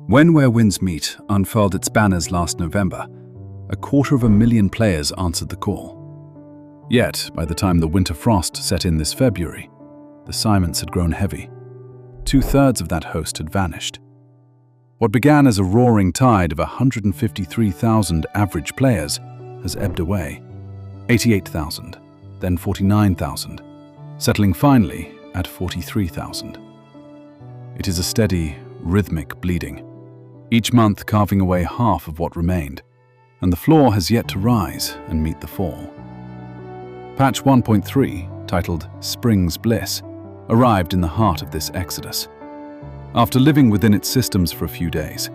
When Where Winds Meet unfurled its banners last November, 250,000 players answered the call. Yet, by the time the winter frost set in this February, the Simons had grown heavy. 2/3 of that host had vanished. What began as a roaring tide of 153,000 average players has ebbed away. 88,000, then 49,000, settling finally at 43,000. It is a steady, rhythmic bleeding, each month carving away half of what remained, and the floor has yet to rise and meet the fall. Patch 1.3, titled Spring's Bliss, arrived in the heart of this exodus. After living within its systems for a few days,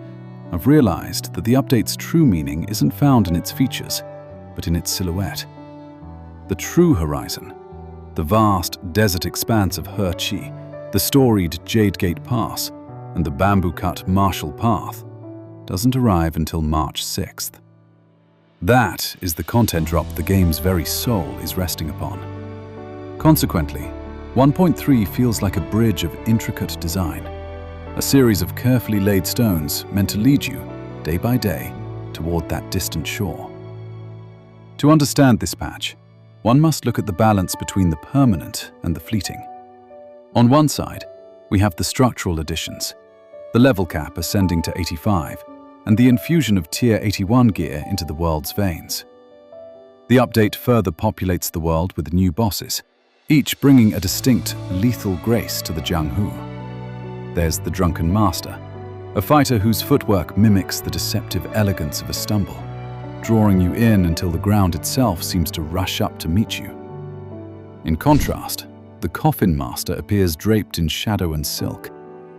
I've realized that the update's true meaning isn't found in its features, but in its silhouette. The true horizon, the vast desert expanse of He Chi, the storied Jade Gate Pass, and the bamboo-cut Marshall Path, doesn't arrive until March 6th. That is the content drop the game's very soul is resting upon. Consequently, 1.3 feels like a bridge of intricate design, a series of carefully laid stones meant to lead you, day by day, toward that distant shore. To understand this patch, one must look at the balance between the permanent and the fleeting. On one side, we have the structural additions, the level cap ascending to 85, and the infusion of Tier 81 gear into the world's veins. The update further populates the world with new bosses, each bringing a distinct, lethal grace to the Jianghu. There's the Drunken Master, a fighter whose footwork mimics the deceptive elegance of a stumble, drawing you in until the ground itself seems to rush up to meet you. In contrast, the Coffin Master appears draped in shadow and silk,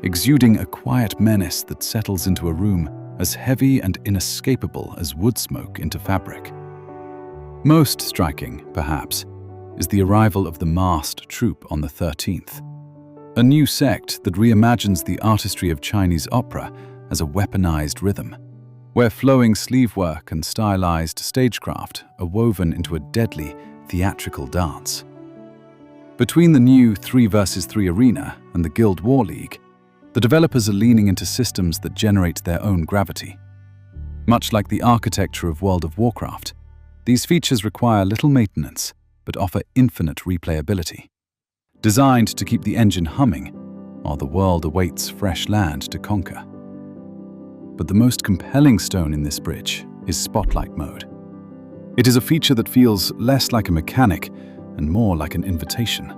exuding a quiet menace that settles into a room as heavy and inescapable as wood smoke into fabric. Most striking, perhaps, is the arrival of the masked troupe on the 13th. A new sect that reimagines the artistry of Chinese opera as a weaponized rhythm, where flowing sleeve work and stylized stagecraft are woven into a deadly, theatrical dance. Between the new 3 vs 3 arena and the Guild War League, the developers are leaning into systems that generate their own gravity. Much like the architecture of World of Warcraft, these features require little maintenance but offer infinite replayability. Designed to keep the engine humming while the world awaits fresh land to conquer. But the most compelling stone in this bridge is Spotlight Mode. It is a feature that feels less like a mechanic and more like an invitation.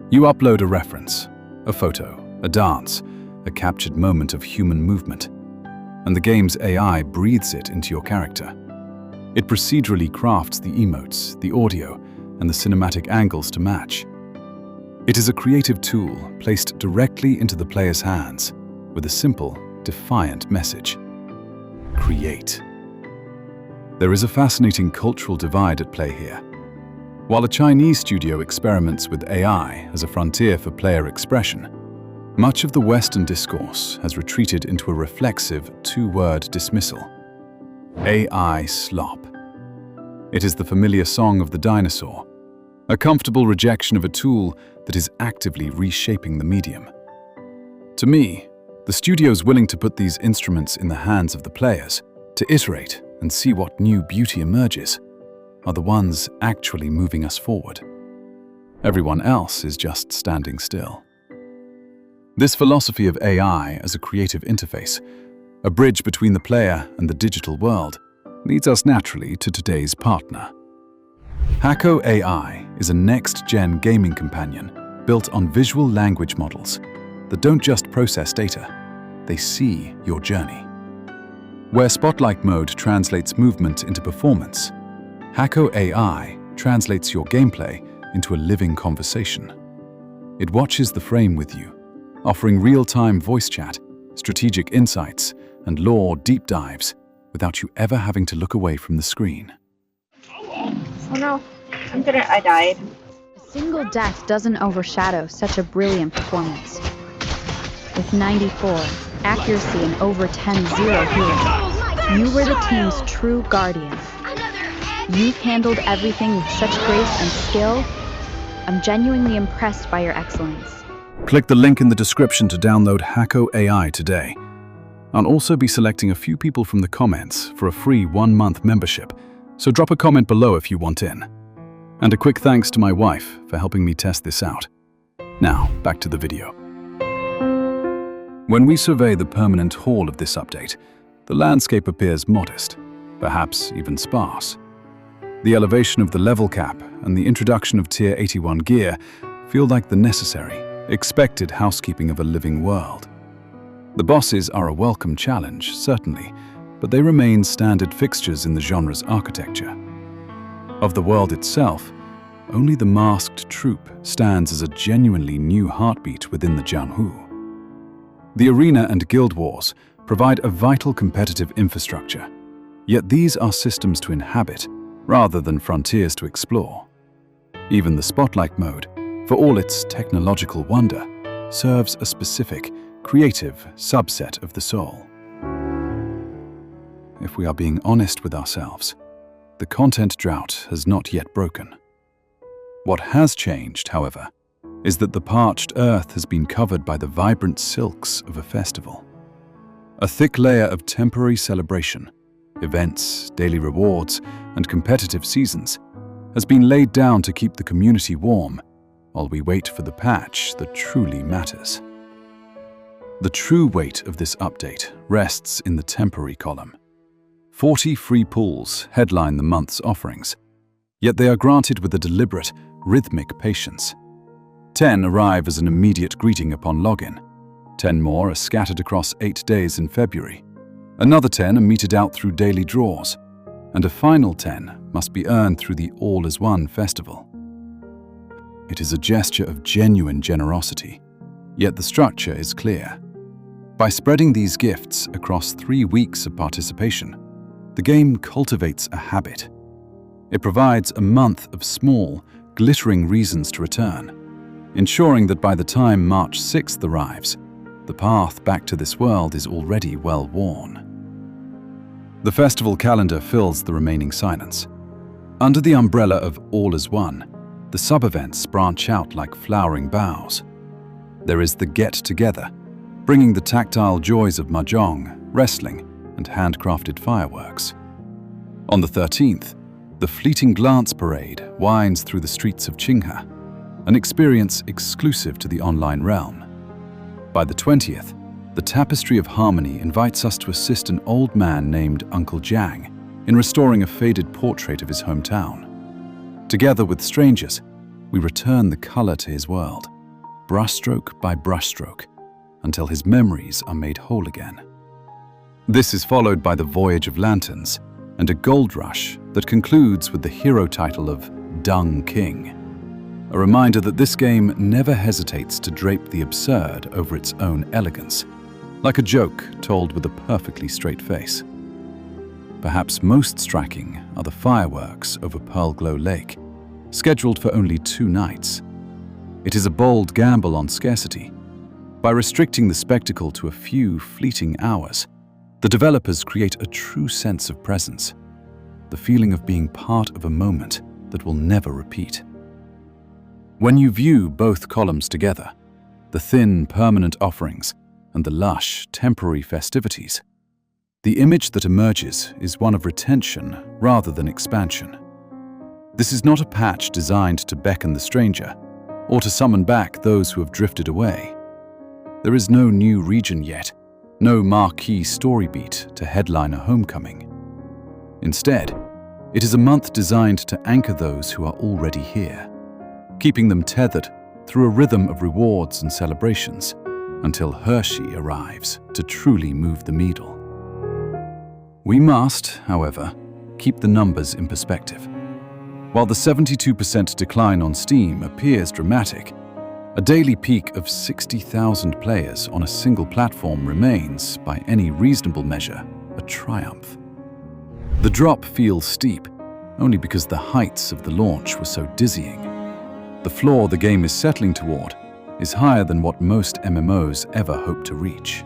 You upload a reference, a photo, a dance, a captured moment of human movement, and the game's AI breathes it into your character. It procedurally crafts the emotes, the audio, and the cinematic angles to match. It is a creative tool placed directly into the player's hands with a simple, defiant message: create. There is a fascinating cultural divide at play here. While a Chinese studio experiments with AI as a frontier for player expression, much of the Western discourse has retreated into a reflexive 2-word dismissal: AI slop. It is the familiar song of the dinosaur, a comfortable rejection of a tool that is actively reshaping the medium. To me, the studios willing to put these instruments in the hands of the players to iterate and see what new beauty emerges are the ones actually moving us forward. Everyone else is just standing still. This philosophy of AI as a creative interface, a bridge between the player and the digital world, leads us naturally to today's partner. Hacko AI is a next-gen gaming companion built on visual language models that don't just process data, they see your journey. Where Spotlight Mode translates movement into performance, Hacko AI translates your gameplay into a living conversation. It watches the frame with you, offering real-time voice chat, strategic insights, and lore deep dives without you ever having to look away from the screen. Oh no, I died. A single death doesn't overshadow such a brilliant performance. With 94, accuracy and over 10-0 healing, you were the team's true guardian. You've handled everything with such grace and skill. I'm genuinely impressed by your excellence. Click the link in the description to download Hacko AI today. I'll also be selecting a few people from the comments for a free 1-month membership, so drop a comment below if you want in. And a quick thanks to my wife for helping me test this out. Now, back to the video. When we survey the permanent haul of this update, the landscape appears modest, perhaps even sparse. The elevation of the level cap and the introduction of Tier 81 gear feel like the necessary, expected housekeeping of a living world. The bosses are a welcome challenge, certainly, but they remain standard fixtures in the genre's architecture. Of the world itself, only the masked troop stands as a genuinely new heartbeat within the Jianghu. The arena and guild wars provide a vital competitive infrastructure, yet these are systems to inhabit rather than frontiers to explore. Even the Spotlight mode, for all its technological wonder, serves a specific, creative subset of the soul. If we are being honest with ourselves, the content drought has not yet broken. What has changed, however, is that the parched earth has been covered by the vibrant silks of a festival. A thick layer of temporary celebration, events, daily rewards, and competitive seasons has been laid down to keep the community warm while we wait for the patch that truly matters. The true weight of this update rests in the temporary column. 40 free pools headline the month's offerings, yet they are granted with a deliberate, rhythmic patience. 10 arrive as an immediate greeting upon login. 10 more are scattered across 8 days in February. Another 10 are meted out through daily draws, and a final 10 must be earned through the All-as-One festival. It is a gesture of genuine generosity, yet the structure is clear. By spreading these gifts across 3 weeks of participation, the game cultivates a habit. It provides a month of small, glittering reasons to return, ensuring that by the time March 6th arrives, the path back to this world is already well worn. The festival calendar fills the remaining silence. Under the umbrella of All-as-One, the sub-events branch out like flowering boughs. There is the get-together, bringing the tactile joys of mahjong, wrestling, and handcrafted fireworks. On the 13th, the Fleeting Glance Parade winds through the streets of Qinghe, an experience exclusive to the online realm. By the 20th, the Tapestry of Harmony invites us to assist an old man named Uncle Jiang in restoring a faded portrait of his hometown. Together with strangers, we return the color to his world, brushstroke by brushstroke, until his memories are made whole again. This is followed by the Voyage of Lanterns and a gold rush that concludes with the hero title of Dung King, a reminder that this game never hesitates to drape the absurd over its own elegance, like a joke told with a perfectly straight face. Perhaps most striking are the fireworks over Pearl Glow Lake, scheduled for only 2 nights. It is a bold gamble on scarcity. By restricting the spectacle to a few fleeting hours, the developers create a true sense of presence, the feeling of being part of a moment that will never repeat. When you view both columns together, the thin, permanent offerings and the lush, temporary festivities, the image that emerges is one of retention rather than expansion. This is not a patch designed to beckon the stranger or to summon back those who have drifted away. There is no new region yet, no marquee story beat to headline a homecoming. Instead, it is a month designed to anchor those who are already here, keeping them tethered through a rhythm of rewards and celebrations until Hershey arrives to truly move the needle. We must, however, keep the numbers in perspective. While the 72% decline on Steam appears dramatic, a daily peak of 60,000 players on a single platform remains, by any reasonable measure, a triumph. The drop feels steep, only because the heights of the launch were so dizzying. The floor the game is settling toward is higher than what most MMOs ever hope to reach.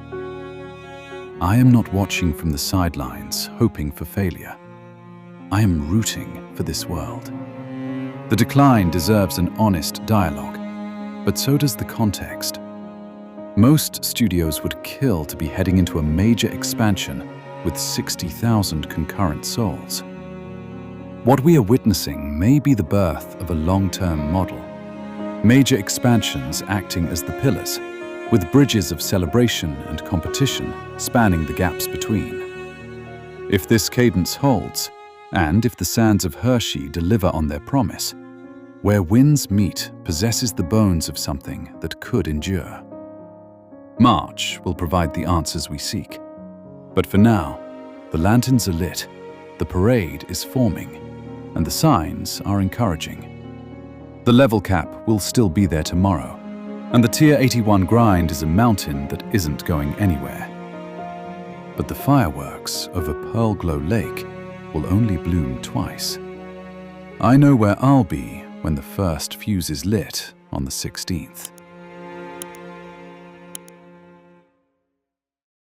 I am not watching from the sidelines, hoping for failure. I am rooting for this world. The decline deserves an honest dialogue, but so does the context. Most studios would kill to be heading into a major expansion with 60,000 concurrent souls. What we are witnessing may be the birth of a long-term model. Major expansions acting as the pillars, with bridges of celebration and competition spanning the gaps between. If this cadence holds, and if the sands of Hershey deliver on their promise, where winds meet possesses the bones of something that could endure. March will provide the answers we seek. But for now, the lanterns are lit, the parade is forming, and the signs are encouraging. The level cap will still be there tomorrow, and the Tier 81 grind is a mountain that isn't going anywhere. But the fireworks over Pearl Glow Lake will only bloom twice. I know where I'll be when the first fuse is lit on the 16th.